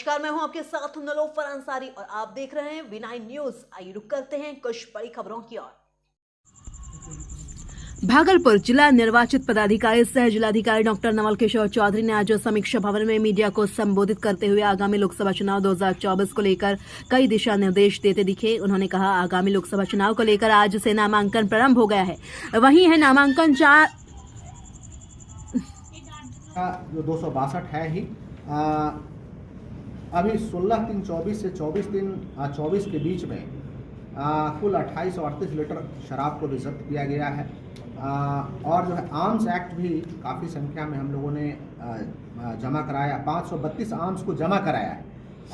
नमस्कार, मैं हूं आपके साथ नलोफर अंसारी और आप देख रहे हैं V9 न्यूज। आइए रुक करते हैं कुछ बड़ी खबरों की ओर। भागलपुर जिला निर्वाचित पदाधिकारी सह जिलाधिकारी डॉक्टर नवल किशोर चौधरी ने आज समीक्षा भवन में मीडिया को संबोधित करते हुए आगामी लोकसभा चुनाव 2024 को लेकर कई दिशा निर्देश देते दिखे। उन्होंने कहा, आगामी लोकसभा चुनाव को लेकर आज से नामांकन प्रारंभ हो गया है। वहीं है नामांकन जो 262 है ही अभी 16/3/24 से 24/3/24 के बीच में कुल 2838 लीटर शराब को भी जब्त किया गया है। और जो है आर्म्स एक्ट भी काफ़ी संख्या में हम लोगों ने जमा कराया। 532 आर्म्स को जमा कराया है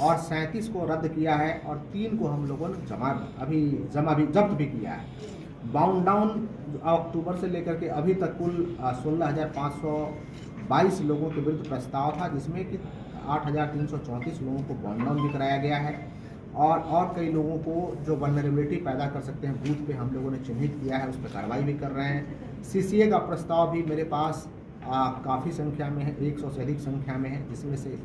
और 37 को रद्द किया है और 3 को हम लोगों ने जब्त भी किया है। बाउंड डाउन अक्टूबर से लेकर के अभी तक कुल 16,522 लोगों के विरुद्ध प्रस्ताव था, जिसमें कि 8,334 लोगों को बाउंड डाउन भी कराया गया है और कई लोगों को जो वल्नरेबिलिटी पैदा कर सकते हैं बूथ पे हम लोगों ने चिन्हित किया है, उस पर कार्रवाई भी कर रहे हैं। CCA का प्रस्ताव भी मेरे पास काफ़ी संख्या में है, 100 से अधिक संख्या में है, जिसमें से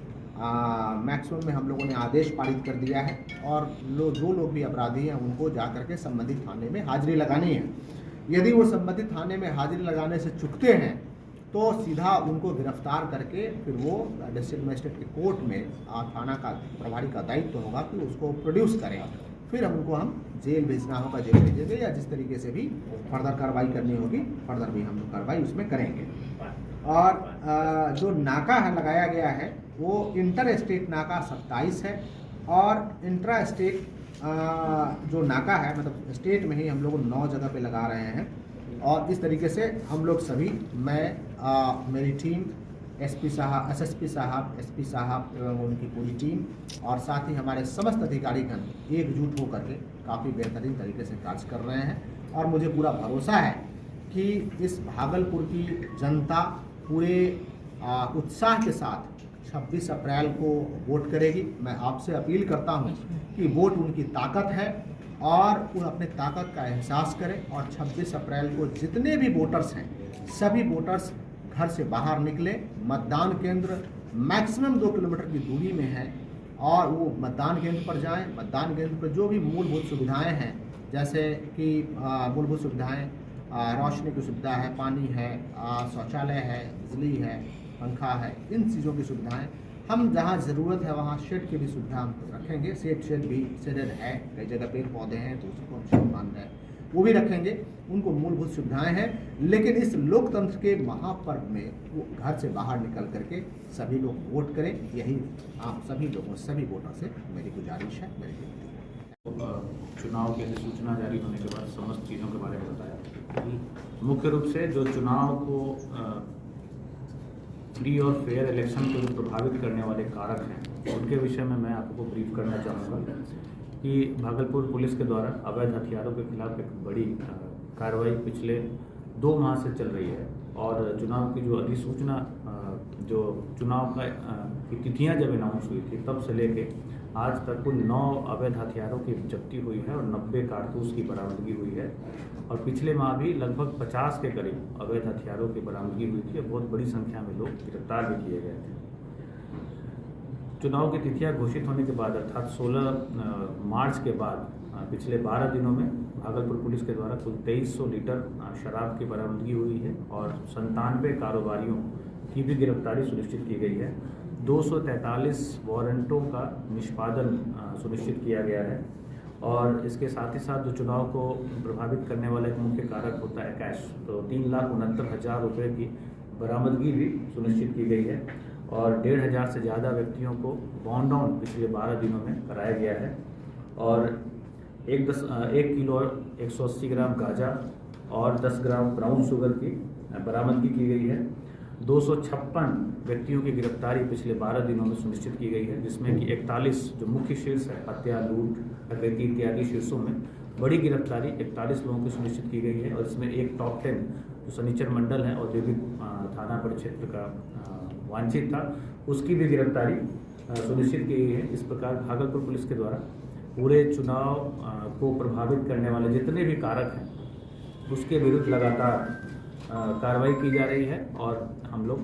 मैक्सिमम में हम लोगों ने आदेश पारित कर दिया है और जो लोग भी अपराधी हैं उनको जा करके संबंधित थाने में हाजिरी लगानी है। यदि वो संबंधित थाने में हाजिरी लगाने से चूकते हैं तो सीधा उनको गिरफ्तार करके फिर वो डिस्ट्रिक्ट मजिस्ट्रेट के कोर्ट में थाना का प्रभारी का दायित्व होगा कि उसको प्रोड्यूस करें, फिर हम जेल भेजना होगा, जेल भेजेंगे या जिस तरीके से भी फर्दर कार्रवाई करनी होगी फर्दर भी हम लोग कार्रवाई उसमें करेंगे। और जो नाका है लगाया गया है वो इंटर स्टेट नाका 27 है और इंट्रा स्टेट जो नाका है मतलब स्टेट में ही हम लोग 9 जगह पे लगा रहे हैं। और इस तरीके से हम लोग सभी मेरी टीम SSP साहब SP साहब एवं उनकी पूरी टीम और साथ ही हमारे समस्त अधिकारीगण एकजुट होकर के काफ़ी बेहतरीन तरीके से कार्य कर रहे हैं। और मुझे पूरा भरोसा है कि इस भागलपुर की जनता पूरे उत्साह के साथ 26 अप्रैल को वोट करेगी। मैं आपसे अपील करता हूं कि वोट उनकी ताकत है और वो अपने ताकत का एहसास करें और 26 अप्रैल को जितने भी वोटर्स हैं सभी वोटर्स घर से बाहर निकले। मतदान केंद्र मैक्सिमम 2 किलोमीटर की दूरी में है और वो मतदान केंद्र पर जाएं। मतदान केंद्र पर जो भी मूलभूत सुविधाएं हैं जैसे कि मूलभूत सुविधाएं रोशनी की सुविधा है, पानी है, शौचालय है, बिजली है, पंखा है, इन चीज़ों की सुविधाएं हम जहां ज़रूरत है वहां शेड की भी सुविधा हम रखेंगे। शेड भी शेडेड है, कई जगह पेड़ पौधे हैं तो उसको हम शेड मान रहे हैं, वो भी रखेंगे। उनको मूलभूत सुविधाएं हैं, लेकिन इस लोकतंत्र के महापर्व में वो घर से बाहर निकल करके सभी लोग वोट करें, यही आप सभी लोगों सभी वोटर से मेरी गुजारिश है, मेरी विनती है। चुनाव की अधिसूचना जारी होने के बाद समस्त चीज़ों के बारे में बताया। मुख्य रूप से जो चुनाव को फ्री और फेयर इलेक्शन को जो प्रभावित करने वाले कारक हैं उनके विषय में मैं आपको ब्रीफ करना चाहूँगा कि भागलपुर पुलिस के द्वारा अवैध हथियारों के खिलाफ एक बड़ी कार्रवाई पिछले 2 माह से चल रही है और चुनाव की जो अधिसूचना जो चुनाव की तिथियाँ जब अनाउंस हुई थी तब से लेके आज तक कुल 9 अवैध हथियारों की जब्ती हुई है और 90 कारतूस की बरामदगी हुई है और पिछले माह भी लगभग 50 के करीब अवैध हथियारों की बरामदगी हुई थी और बहुत बड़ी संख्या में लोग गिरफ्तार भी किए गए थे। चुनाव की तिथियां घोषित होने के बाद अर्थात 16 मार्च के बाद पिछले 12 दिनों में भागलपुर पुलिस के द्वारा कुल 2300 लीटर शराब की बरामदगी हुई है और 97 कारोबारियों की भी गिरफ्तारी सुनिश्चित की गई है। 243 वारंटों का निष्पादन सुनिश्चित किया गया है और इसके साथ ही साथ जो चुनाव को प्रभावित करने वाला एक मुख्य कारक होता है कैश, तो 3,69,000 रुपये की बरामदगी भी सुनिश्चित की गई है और 1,500 से ज़्यादा व्यक्तियों को बाउंड डाउन पिछले 12 दिनों में कराया गया है और 1 किलो 180 ग्राम गांजा और 10 ग्राम ब्राउन शुगर की बरामदगी की गई है। 256 व्यक्तियों की गिरफ्तारी पिछले 12 दिनों में सुनिश्चित की गई है, जिसमें कि 41 जो मुख्य शीर्ष है हत्या, लूट, डकैती इत्यादि शीर्षों में बड़ी गिरफ्तारी 41 लोगों की सुनिश्चित की गई है और इसमें एक टॉप 10 जो शनिचर मंडल है औद्योगिक थाना परिक्षेत्र का वांछित था उसकी भी गिरफ्तारी सुनिश्चित की गई है। इस प्रकार भागलपुर पुलिस के द्वारा पूरे चुनाव को प्रभावित करने वाले जितने भी कारक हैं उसके विरुद्ध लगातार कार्रवाई की जा रही है और हम लोग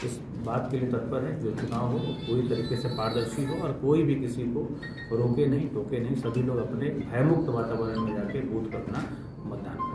इस बात के लिए तत्पर है जो चुनाव हो वो पूरी तरीके से पारदर्शी हो और कोई भी किसी को रोके नहीं टोके नहीं, सभी लोग अपने भयमुक्त वातावरण में जाके बूथ पर अपना मतदान करें।